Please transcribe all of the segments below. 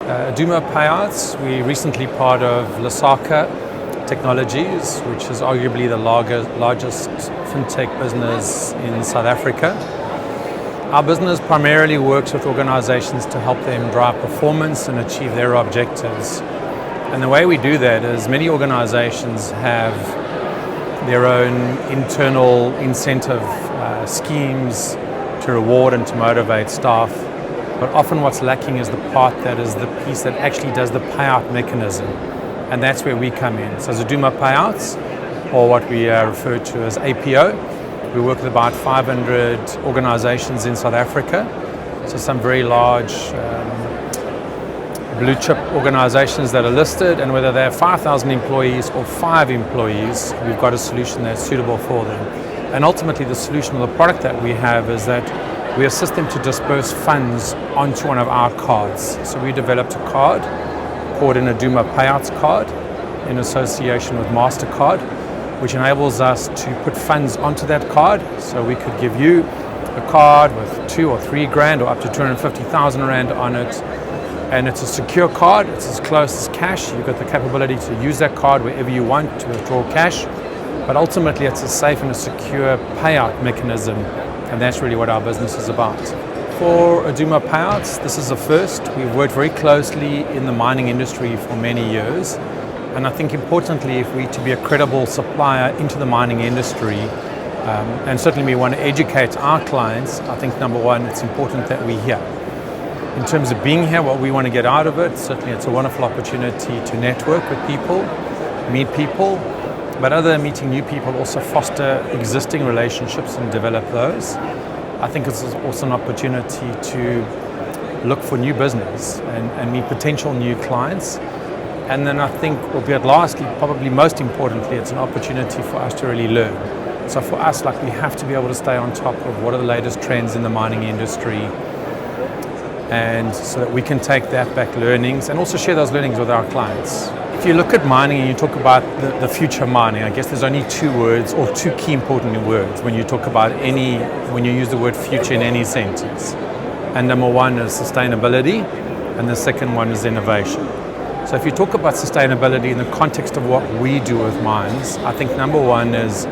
Adumo Payouts, we recently part of Lasaka Technologies, which is arguably the largest Fintech business in South Africa. Our business primarily works with organizations to help them drive performance and achieve their objectives. And the way we do that is many organizations have their own internal incentive schemes to reward and to motivate staff. But often what's lacking is the part that is the piece that actually does the payout mechanism. And that's where we come in. So as Adumo Payouts, or what we refer to as APO, we work with about 500 organizations in South Africa. So some very large blue chip organizations that are listed, and whether they have 5,000 employees or 5 employees, we've got a solution that's suitable for them. And ultimately the solution or the product that we have is that we assist them to disperse funds onto one of our cards. So we developed a card called an Adumo Payouts card in association with Mastercard, which enables us to put funds onto that card. So we could give you a card with 2 or 3 grand or up to 250,000 rand on it. And it's a secure card, it's as close as cash. You've got the capability to use that card wherever you want to withdraw cash. But ultimately it's a safe and a secure payout mechanism. And that's really what our business is about. For Adumo Payouts, this is a first. We've worked very closely in the mining industry for many years. And I think importantly, if we're to be a credible supplier into the mining industry, and certainly we want to educate our clients, I think number one, it's important that we're here. In terms of being here, what we want to get out of it, certainly it's a wonderful opportunity to network with people, meet people, but other than meeting new people, also foster existing relationships and develop those. I think it's also an opportunity to look for new business and meet potential new clients. And then I think, albeit lastly, probably most importantly, it's an opportunity for us to really learn. So for us, like, we have to be able to stay on top of what are the latest trends in the mining industry, and so that we can take that back learnings and also share those learnings with our clients. If you look at mining and you talk about the future mining, I guess there's only 2 words or 2 key important words when you talk about when you use the word future in any sentence. And number one is sustainability, and the second one is innovation. So if you talk about sustainability in the context of what we do with mines, I think number one is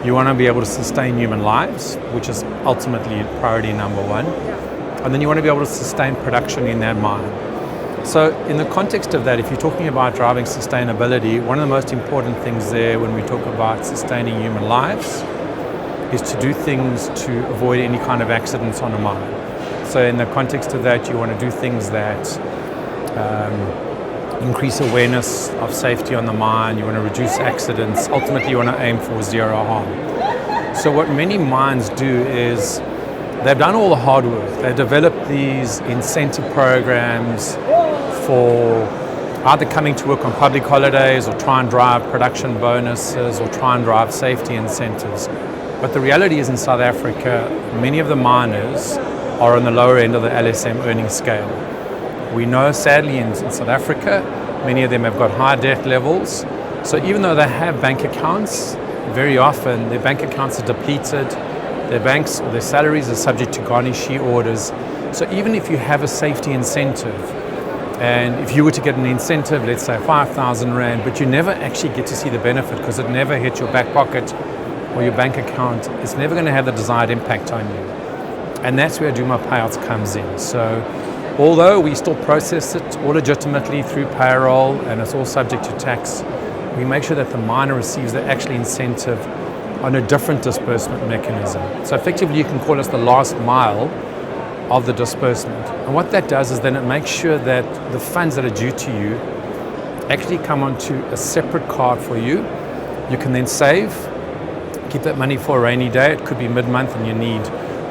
you want to be able to sustain human lives, which is ultimately priority number one. And then you want to be able to sustain production in that mine. So in the context of that, if you're talking about driving sustainability, one of the most important things there when we talk about sustaining human lives is to do things to avoid any kind of accidents on a mine. So in the context of that, you want to do things that increase awareness of safety on the mine, you want to reduce accidents, ultimately you want to aim for zero harm. So what many mines do is they've done all the hard work. They developed these incentive programs for either coming to work on public holidays or try and drive production bonuses or try and drive safety incentives. But the reality is in South Africa, many of the miners are on the lower end of the LSM earnings scale. We know sadly in South Africa, many of them have got high debt levels. So even though they have bank accounts, very often their bank accounts are depleted. Their banks or their salaries are subject to garnishee orders. So even if you have a safety incentive, and if you were to get an incentive, let's say 5,000 rand, but you never actually get to see the benefit because it never hits your back pocket or your bank account, it's never going to have the desired impact on you. And that's where Adumo Payouts comes in. So although we still process it all legitimately through payroll and it's all subject to tax, we make sure that the miner receives the actual incentive on a different disbursement mechanism. So effectively you can call us the last mile of the disbursement. And what that does is then it makes sure that the funds that are due to you actually come onto a separate card for you. You can then save, keep that money for a rainy day. It could be mid-month and you need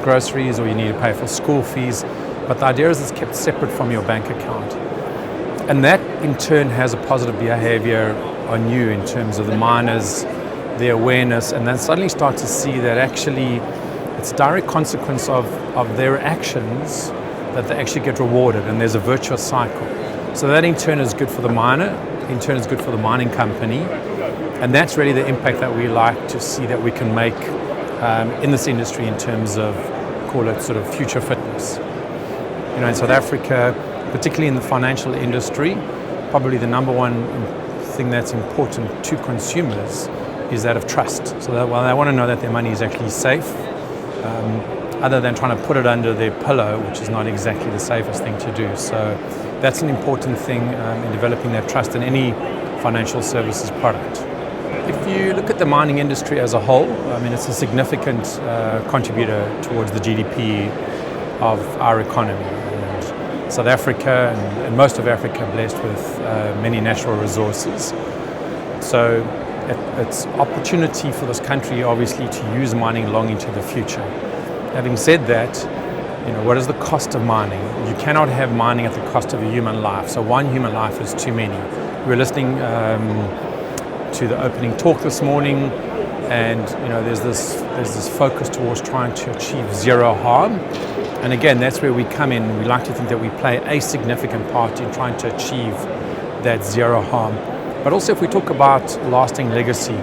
groceries or you need to pay for school fees. But the idea is it's kept separate from your bank account. And that in turn has a positive behavior on you in terms of the miners, their awareness, and then suddenly start to see that actually it's a direct consequence of their actions that they actually get rewarded, and there's a virtuous cycle. So that in turn is good for the miner, in turn is good for the mining company, and that's really the impact that we like to see that we can make in this industry in terms of, call it sort of future fitness. You know, in South Africa, particularly in the financial industry, probably the number one thing that's important to consumers is that of trust. So that, well, they want to know that their money is actually safe, other than trying to put it under their pillow, which is not exactly the safest thing to do. So that's an important thing in developing that trust in any financial services product. If you look at the mining industry as a whole, I mean, it's a significant contributor towards the GDP of our economy. And South Africa and most of Africa are blessed with many natural resources. So it's opportunity for this country, obviously, to use mining long into the future. Having said that, what is the cost of mining? You cannot have mining at the cost of a human life. So one human life is too many. We were listening to the opening talk this morning, and there's this focus towards trying to achieve zero harm. And again, that's where we come in. We like to think that we play a significant part in trying to achieve that zero harm. But also, if we talk about lasting legacy,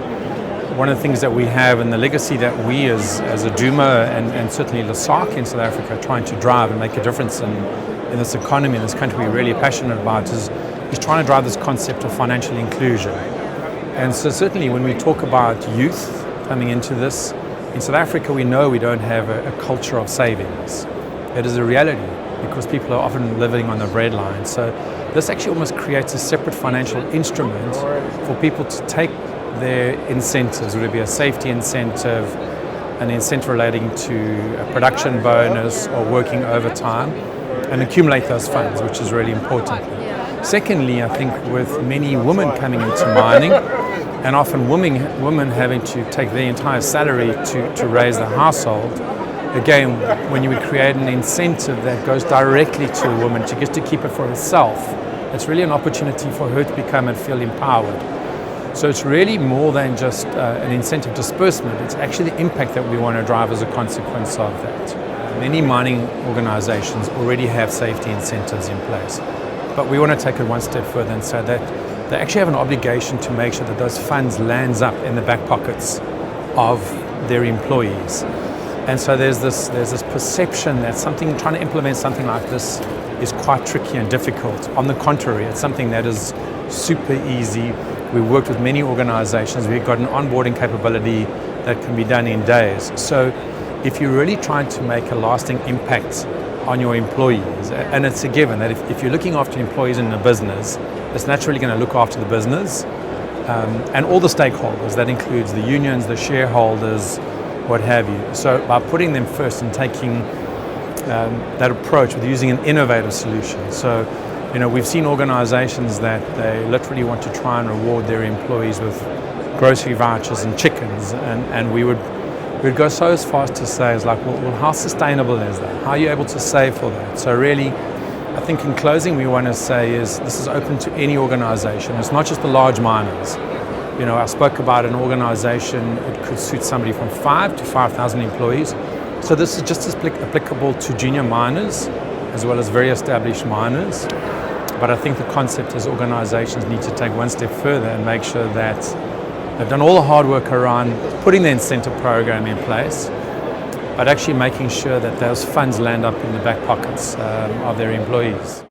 one of the things that we have, and the legacy that we as adumo and certainly Lesaka in South Africa are trying to drive and make a difference in this economy, in this country we're really passionate about, is trying to drive this concept of financial inclusion. And so certainly when we talk about youth coming into this, in South Africa we know we don't have a culture of savings. It is a reality because people are often living on the breadline. So this actually almost creates a separate financial instrument for people to take their incentives, whether it be a safety incentive, an incentive relating to a production bonus or working overtime, and accumulate those funds, which is really important. Secondly, I think with many women coming into mining, and often women having to take their entire salary to raise the household, again, when you would create an incentive that goes directly to a woman, she gets to keep it for herself, it's really an opportunity for her to become and feel empowered. So it's really more than just an incentive disbursement, it's actually the impact that we want to drive as a consequence of that. Many mining organizations already have safety incentives in place, but we want to take it one step further and say that they actually have an obligation to make sure that those funds lands up in the back pockets of their employees. And so there's this perception that trying to implement something like this is quite tricky and difficult. On the contrary, it's something that is super easy. We worked with many organizations. We've got an onboarding capability that can be done in days. So if you're really trying to make a lasting impact on your employees, and it's a given that if you're looking after employees in a business, it's naturally going to look after the business and all the stakeholders. That includes the unions, the shareholders, what have you. So by putting them first and taking that approach with using an innovative solution. So we've seen organizations that they literally want to try and reward their employees with grocery vouchers and chickens, and we'd go so as far as to say, it's like, well, how sustainable is that? How are you able to save for that? So really, I think in closing, we want to say is this is open to any organization. It's not just the large miners. I spoke about an organization, it could suit somebody from 5 to 5,000 employees. So this is just as applicable to junior miners as well as very established miners. But I think the concept is organizations need to take one step further and make sure that they've done all the hard work around putting the incentive program in place, but actually making sure that those funds land up in the back pockets of their employees.